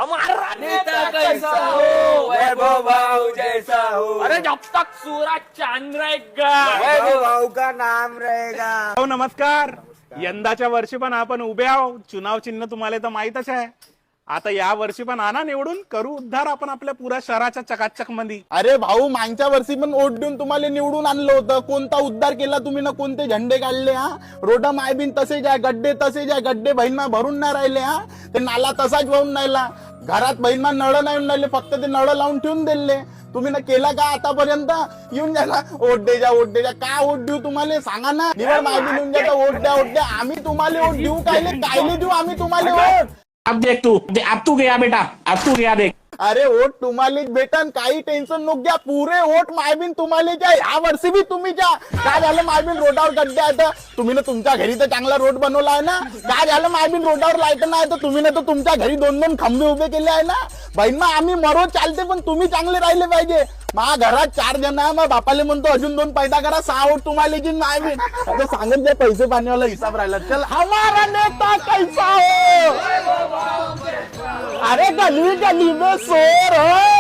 हमारा नेता कैसा हो, वैभव भाऊ जैसा हो। अरे जब तक सूरज चांद रहेगा, वैभव भाऊ का नाम रहेगा। हो नमस्कार. यंदाच्या वर्षी पण आपण उभे आहो. चुनाव चिन्ह तुम्हाला तर माहितच आहे. आता या वर्षी पण आणा निवडून, करू उद्धार आपण आपल्या पुऱ्या शहराच्या चकाचक मध्ये. अरे भाऊ, मागच्या वर्षी पण वोट देऊन तुम्हाला निवडून आणलं होतं. कोणता उद्धार केला तुम्ही ना, कोणते झेंडे काढले हा. रोडा मायबीन तसेच आहे, गड्डे तसेच आहे, गड्डे बहिणमा भरून नाही राहिले हा. ते नाला तसाच वाहून राहिला. घरात बहिणमा नळ नाही राहिले, फक्त ते नळ लावून ठेवून दिले. तुम्ही ना केला का आतापर्यंत? येऊन द्या वोट द्या, वोट द्या. का वोट देऊ तुम्हाला सांगा ना. निवड मायबीन येऊन द्या, वोट द्या, वोट द्या. आम्ही तुम्हाला वोट देऊ कायले देऊ आम्ही तुम्हाला वोट? अब देख तू, अब तू गया बेटा, अब तू गया देख. अरे वोट तुम्हालेच भेटन, काही टेन्शन नको घ्या. पुरे वोट मायबीन तुम्हाला द्या. या वर्षी बी तुम्ही द्या. काय झालं मायबीन रोडावर गड्डे आहेत, तुम्ही ना तुमच्या घरी तर चांगला रोड बनवला आहे ना. काय झालं मायबीन रोडावर लाईट नाही तर तुम्ही ना तर तुमच्या घरी 2-2 खंबे उभे केले आहे ना. बहीण मग आम्ही मरो चालते पण तुम्ही चांगले राहिले पाहिजे. मा घरात 4 जण आहे, मग बापाले म्हणतो अजून 2 पैदा करा, 6 वोट तुम्हाला जी मायबीन. आता सांगत द्या पैसे पाणीवाला हिसाब राहिला. चल हमारा नेता कैसा हो, अरे गली गली में शोर हो.